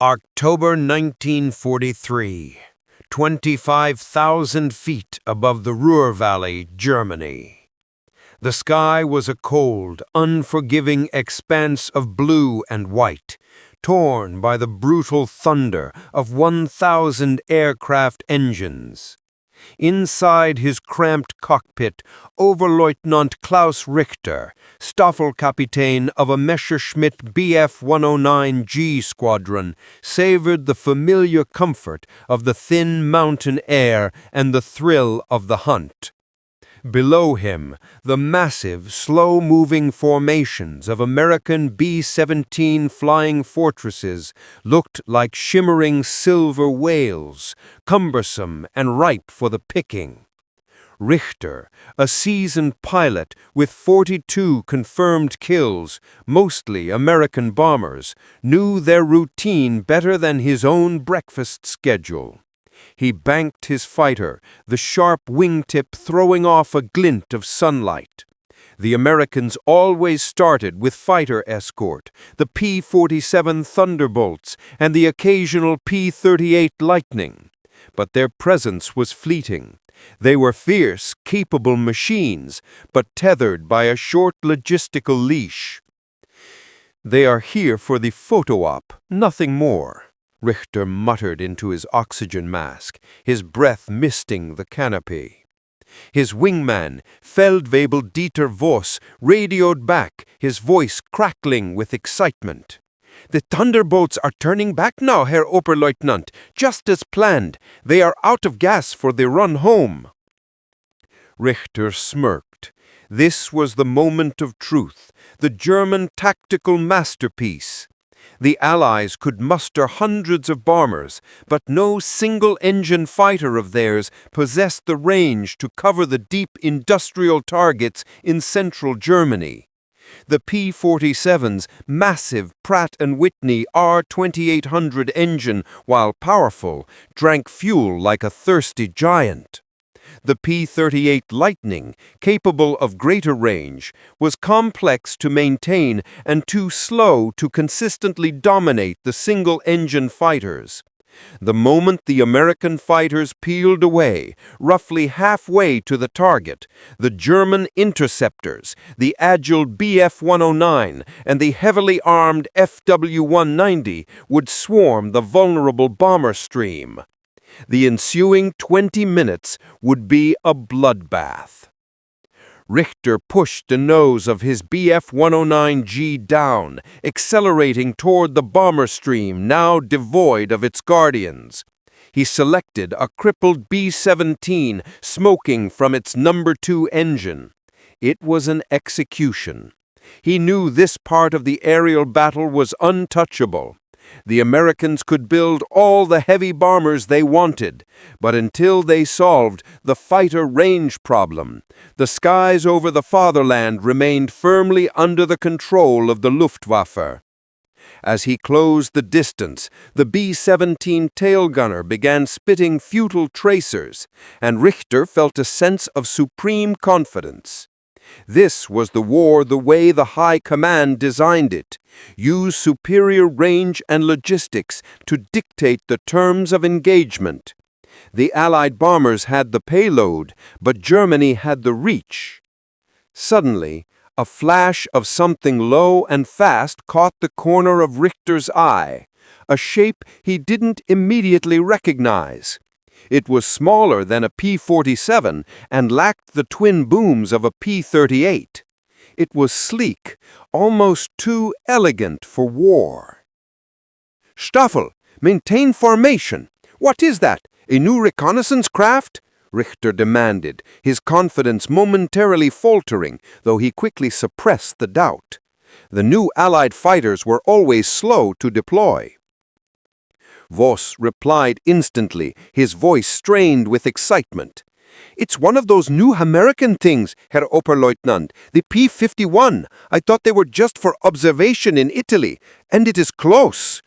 October 1943, 25,000 feet above the Ruhr Valley, Germany. The sky was a cold, unforgiving expanse of blue and white, torn by the brutal thunder of 1,000 aircraft engines. Inside his cramped cockpit, Oberleutnant Klaus Richter, Staffelkapitän of a Messerschmitt Bf-109G squadron, savored the familiar comfort of the thin mountain air and the thrill of the hunt. Below him, the massive, slow-moving formations of American B-17 flying fortresses looked like shimmering silver whales, cumbersome and ripe for the picking. Richter, a seasoned pilot with 42 confirmed kills, mostly American bombers, knew their routine better than his own breakfast schedule. He banked his fighter, the sharp wingtip throwing off a glint of sunlight. The Americans always started with fighter escort, the P-47 Thunderbolts and the occasional P-38 Lightning. But their presence was fleeting. They were fierce, capable machines, but tethered by a short logistical leash. "They are here for the photo-op, nothing more," Richter muttered into his oxygen mask, his breath misting the canopy. His wingman, Feldwebel Dieter Voss, radioed back, his voice crackling with excitement. "The Thunderbolts are turning back now, Herr Oberleutnant, just as planned. They are out of gas for the run home." Richter smirked. This was the moment of truth, the German tactical masterpiece. The Allies could muster hundreds of bombers, but no single-engine fighter of theirs possessed the range to cover the deep industrial targets in central Germany. The P-47's massive Pratt & Whitney R2800 engine, while powerful, drank fuel like a thirsty giant. The P-38 Lightning, capable of greater range, was complex to maintain and too slow to consistently dominate the single-engine fighters. The moment the American fighters peeled away, roughly halfway to the target, the German interceptors, the agile Bf-109, and the heavily armed FW-190 would swarm the vulnerable bomber stream. The ensuing 20 minutes would be a bloodbath. Richter pushed the nose of his Bf-109G down, accelerating toward the bomber stream now devoid of its guardians. He selected a crippled B-17 smoking from its number 2 engine. It was an execution. He knew this part of the aerial battle was untouchable. The Americans could build all the heavy bombers they wanted, but until they solved the fighter range problem, the skies over the fatherland remained firmly under the control of the Luftwaffe. As he closed the distance, the B-17 tail gunner began spitting futile tracers, and Richter felt a sense of supreme confidence. This was the war the way the High Command designed it: use superior range and logistics to dictate the terms of engagement. The Allied bombers had the payload, but Germany had the reach. Suddenly, a flash of something low and fast caught the corner of Richter's eye, a shape he didn't immediately recognize. It was smaller than a P-47 and lacked the twin booms of a P-38. It was sleek, almost too elegant for war. "Staffel, maintain formation! What is that? A new reconnaissance craft?" Richter demanded, his confidence momentarily faltering, though he quickly suppressed the doubt. The new Allied fighters were always slow to deploy. Voss replied instantly, his voice strained with excitement. "It's one of those new American things, Herr Oberleutnant, the P-51. I thought they were just for observation in Italy, and it is close."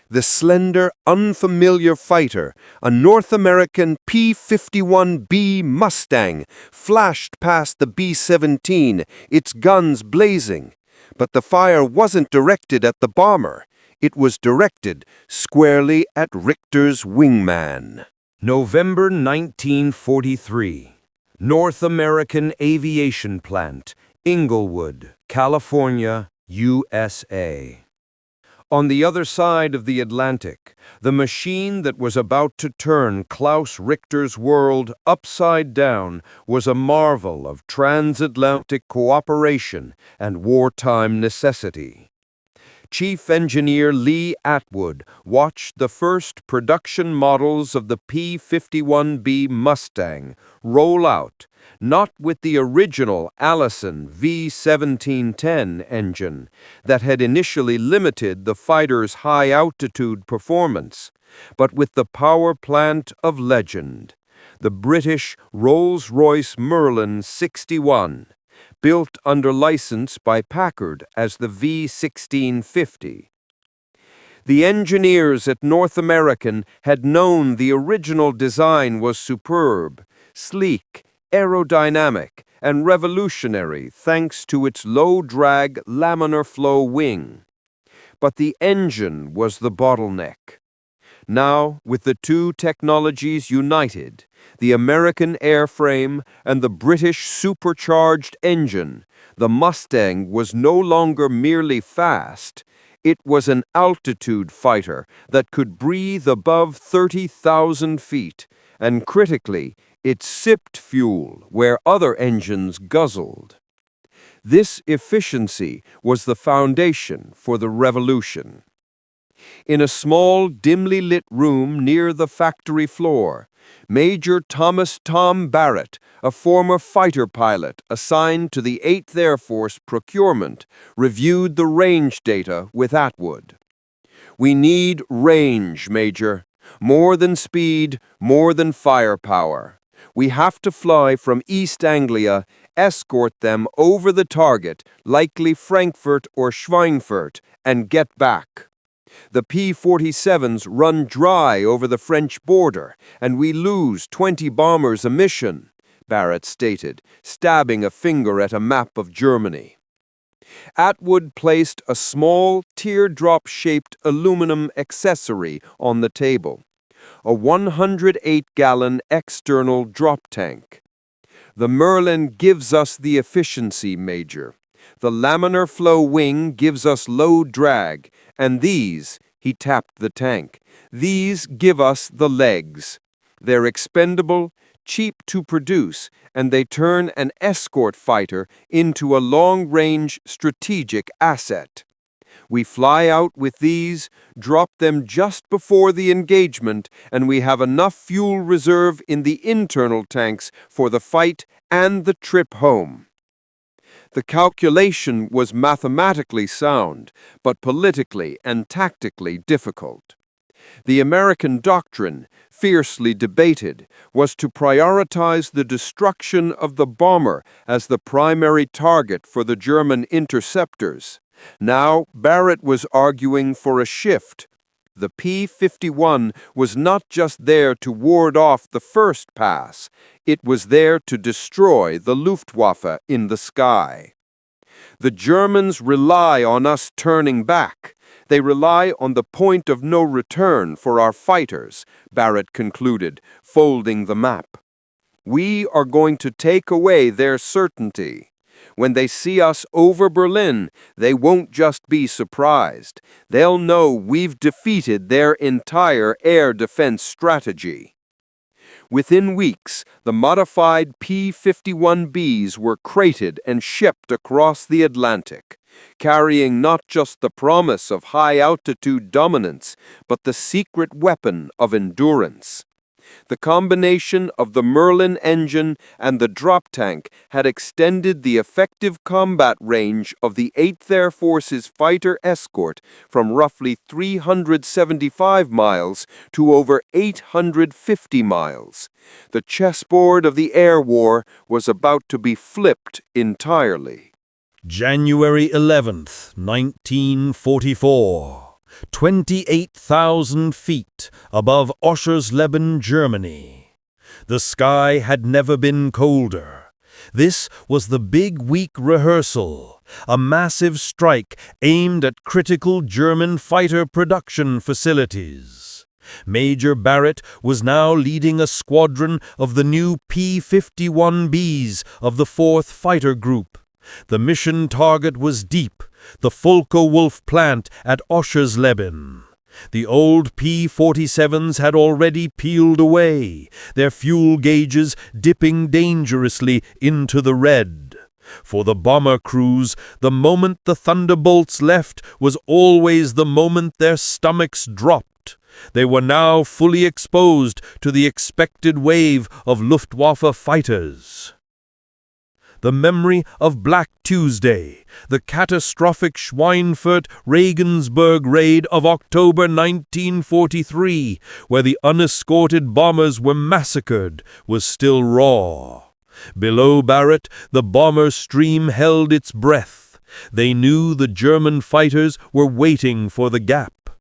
The slender, unfamiliar fighter, a North American P-51B Mustang, flashed past the B-17, its guns blazing. But the fire wasn't directed at the bomber. It was directed squarely at Richter's wingman. November 1943. North American Aviation Plant, Inglewood, California, USA. On the other side of the Atlantic, the machine that was about to turn Klaus Richter's world upside down was a marvel of transatlantic cooperation and wartime necessity. Chief Engineer Lee Atwood watched the first production models of the P-51 Mustang roll out, not with the original Allison V1710 engine that had initially limited the fighter's high-altitude performance, but with the power plant of legend, the British Rolls-Royce Merlin 61, built under license by Packard as the V1650. The engineers at North American had known the original design was superb, sleek, aerodynamic, and revolutionary thanks to its low-drag laminar flow wing. But the engine was the bottleneck. Now, with the two technologies united, the American airframe and the British supercharged engine, the Mustang was no longer merely fast. It was an altitude fighter that could breathe above 30,000 feet, and critically, it sipped fuel where other engines guzzled. This efficiency was the foundation for the revolution. In a small, dimly lit room near the factory floor, Major Thomas "Tom" Barrett, a former fighter pilot assigned to the 8th Air Force procurement, reviewed the range data with Atwood. "We need range, Major. More than speed, more than firepower. We have to fly from East Anglia, escort them over the target, likely Frankfurt or Schweinfurt, and get back. The P-47s run dry over the French border, and we lose 20 bombers a mission," Barrett stated, stabbing a finger at a map of Germany. Atwood placed a small, teardrop-shaped aluminum accessory on the table, a 108-gallon external drop tank. "The Merlin gives us the efficiency, Major. The laminar flow wing gives us low drag, and these," he tapped the tank, "these give us the legs. They're expendable, cheap to produce, and they turn an escort fighter into a long-range strategic asset. We fly out with these, drop them just before the engagement, and we have enough fuel reserve in the internal tanks for the fight and the trip home." The calculation was mathematically sound, but politically and tactically difficult. The American doctrine, fiercely debated, was to prioritize the destruction of the bomber as the primary target for the German interceptors. Now, Barrett was arguing for a shift. The P-51 was not just there to ward off the first pass, it was there to destroy the Luftwaffe in the sky. "The Germans rely on us turning back. They rely on the point of no return for our fighters," Barrett concluded, folding the map. "We are going to take away their certainty. When they see us over Berlin, they won't just be surprised. They'll know we've defeated their entire air defense strategy." Within weeks, the modified P-51Bs were crated and shipped across the Atlantic, carrying not just the promise of high-altitude dominance, but the secret weapon of endurance. The combination of the Merlin engine and the drop tank had extended the effective combat range of the 8th Air Force's fighter escort from roughly 375 miles to over 850 miles. The chessboard of the air war was about to be flipped entirely. January 11th, 1944. 28,000 feet above Oschersleben, Germany. The sky had never been colder. This was the Big Week rehearsal, a massive strike aimed at critical German fighter production facilities. Major Barrett was now leading a squadron of the new P-51Bs of the 4th Fighter Group. The mission target was deep, the Focke-Wulf plant at Oschersleben. The old P-47s had already peeled away, their fuel gauges dipping dangerously into the red. For the bomber crews, the moment the Thunderbolts left was always the moment their stomachs dropped. They were now fully exposed to the expected wave of Luftwaffe fighters. The memory of Black Tuesday, the catastrophic Schweinfurt-Regensburg raid of October 1943, where the unescorted bombers were massacred, was still raw. Below Barrett, the bomber stream held its breath. They knew the German fighters were waiting for the gap.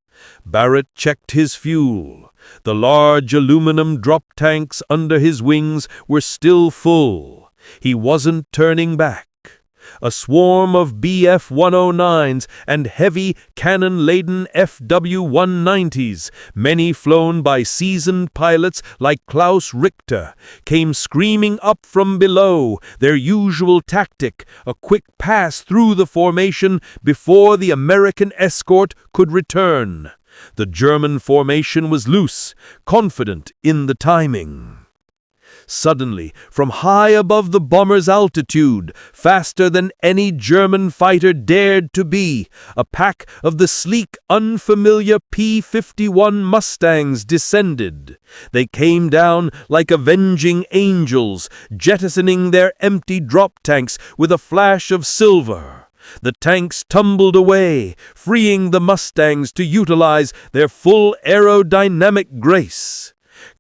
Barrett checked his fuel. The large aluminum drop tanks under his wings were still full. He wasn't turning back. A swarm of Bf-109s and heavy cannon-laden FW-190s, many flown by seasoned pilots like Klaus Richter, came screaming up from below, their usual tactic, a quick pass through the formation before the American escort could return. The German formation was loose, confident in the timing. Suddenly, from high above the bomber's altitude, faster than any German fighter dared to be, a pack of the sleek, unfamiliar P-51 Mustangs descended. They came down like avenging angels, jettisoning their empty drop tanks with a flash of silver. The tanks tumbled away, freeing the Mustangs to utilize their full aerodynamic grace.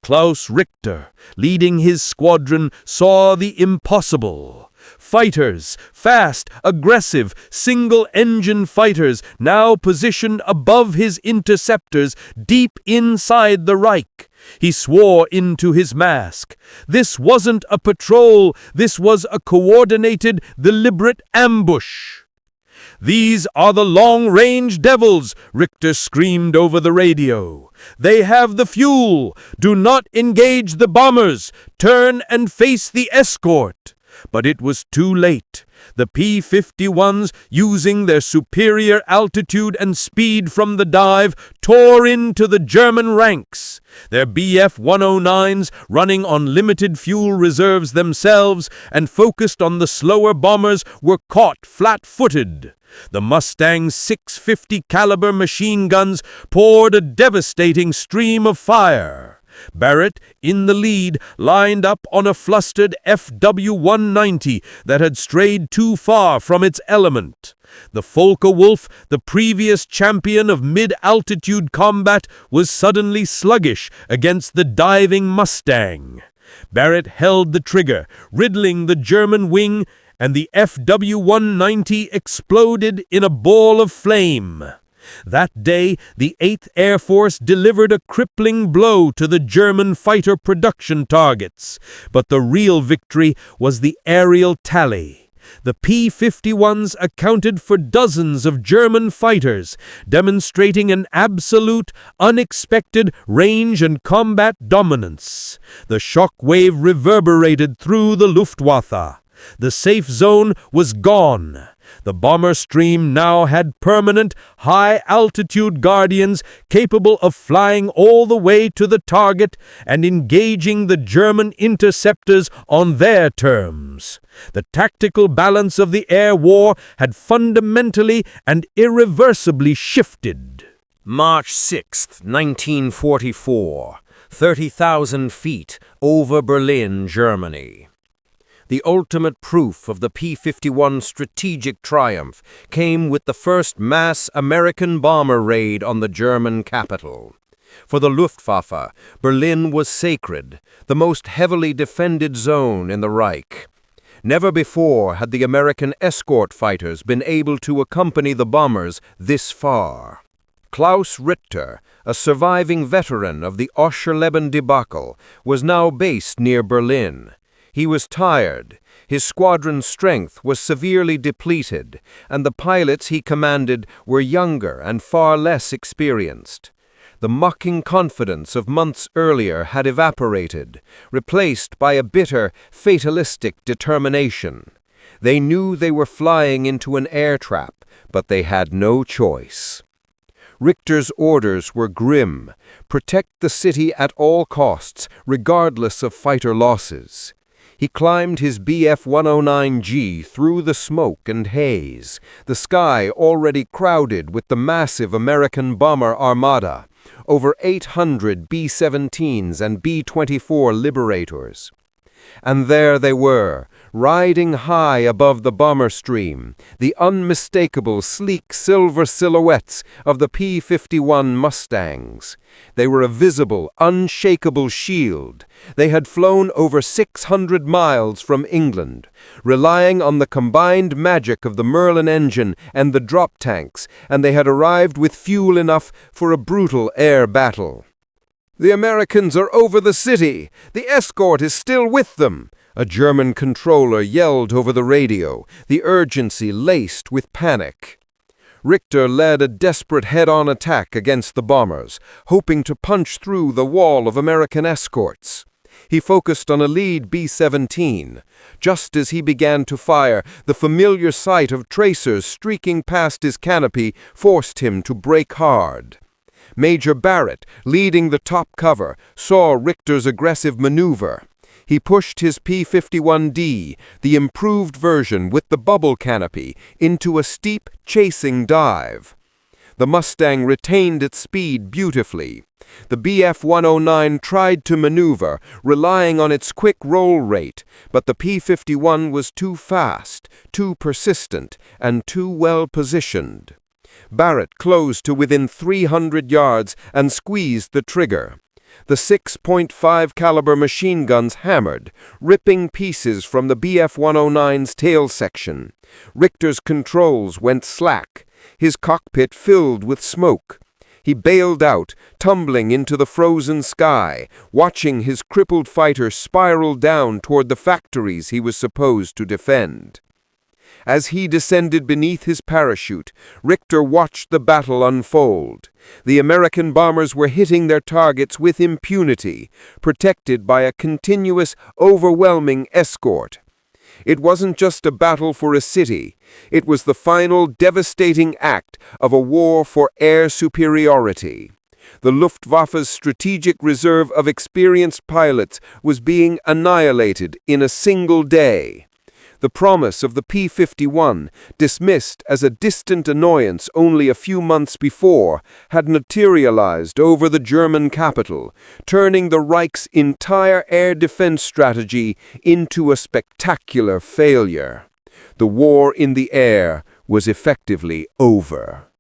Klaus Richter, leading his squadron, saw the impossible. Fighters, fast, aggressive, single-engine fighters, now positioned above his interceptors, deep inside the Reich. He swore into his mask. This wasn't a patrol, this was a coordinated, deliberate ambush. "These are the long-range devils," Richter screamed over the radio. "They have the fuel. Do not engage the bombers. Turn and face the escort." But it was too late. The P-51s, using their superior altitude and speed from the dive, tore into the German ranks. Their Bf-109s, running on limited fuel reserves themselves and focused on the slower bombers, were caught flat-footed. The Mustang's 650 caliber machine guns poured a devastating stream of fire. Barrett, in the lead, lined up on a flustered FW-190 that had strayed too far from its element. The Focke-Wulf, the previous champion of mid-altitude combat, was suddenly sluggish against the diving Mustang. Barrett held the trigger, riddling the German wing, and the FW-190 exploded in a ball of flame. That day, the 8th Air Force delivered a crippling blow to the German fighter production targets. But the real victory was the aerial tally. The P-51s accounted for dozens of German fighters, demonstrating an absolute, unexpected range and combat dominance. The shock wave reverberated through the Luftwaffe. The safe zone was gone. The bomber stream now had permanent, high-altitude guardians capable of flying all the way to the target and engaging the German interceptors on their terms. The tactical balance of the air war had fundamentally and irreversibly shifted. March 6, 1944, 30,000 feet over Berlin, Germany. The ultimate proof of the P-51's strategic triumph came with the first mass American bomber raid on the German capital. For the Luftwaffe, Berlin was sacred, the most heavily defended zone in the Reich. Never before had the American escort fighters been able to accompany the bombers this far. Klaus Richter, a surviving veteran of the Oschersleben debacle, was now based near Berlin. He was tired, his squadron's strength was severely depleted, and the pilots he commanded were younger and far less experienced. The mocking confidence of months earlier had evaporated, replaced by a bitter, fatalistic determination. They knew they were flying into an air trap, but they had no choice. Richter's orders were grim: protect the city at all costs, regardless of fighter losses. He climbed his Bf-109G through the smoke and haze, the sky already crowded with the massive American bomber armada, over 800 B-17s and B-24 Liberators. And there they were, riding high above the bomber stream, the unmistakable sleek silver silhouettes of the P-51 Mustangs. They were a visible, unshakable shield. They had flown over 600 miles from England, relying on the combined magic of the Merlin engine and the drop tanks, and they had arrived with fuel enough for a brutal air battle. "The Americans are over the city! The escort is still with them!" a German controller yelled over the radio, the urgency laced with panic. Richter led a desperate head-on attack against the bombers, hoping to punch through the wall of American escorts. He focused on a lead B-17. Just as he began to fire, the familiar sight of tracers streaking past his canopy forced him to brake hard. Major Barrett, leading the top cover, saw Richter's aggressive maneuver. He pushed his P-51D, the improved version with the bubble canopy, into a steep, chasing dive. The Mustang retained its speed beautifully. The Bf-109 tried to maneuver, relying on its quick roll rate, but the P-51 was too fast, too persistent, and too well positioned. Barrett closed to within 300 yards and squeezed the trigger. The 6.5 caliber machine guns hammered, ripping pieces from the Bf-109's tail section. Richter's controls went slack. His cockpit filled with smoke. He bailed out, tumbling into the frozen sky, watching his crippled fighter spiral down toward the factories he was supposed to defend. As he descended beneath his parachute, Richter watched the battle unfold. The American bombers were hitting their targets with impunity, protected by a continuous, overwhelming escort. It wasn't just a battle for a city. It was the final devastating act of a war for air superiority. The Luftwaffe's strategic reserve of experienced pilots was being annihilated in a single day. The promise of the P-51, dismissed as a distant annoyance only a few months before, had materialized over the German capital, turning the Reich's entire air defense strategy into a spectacular failure. The war in the air was effectively over.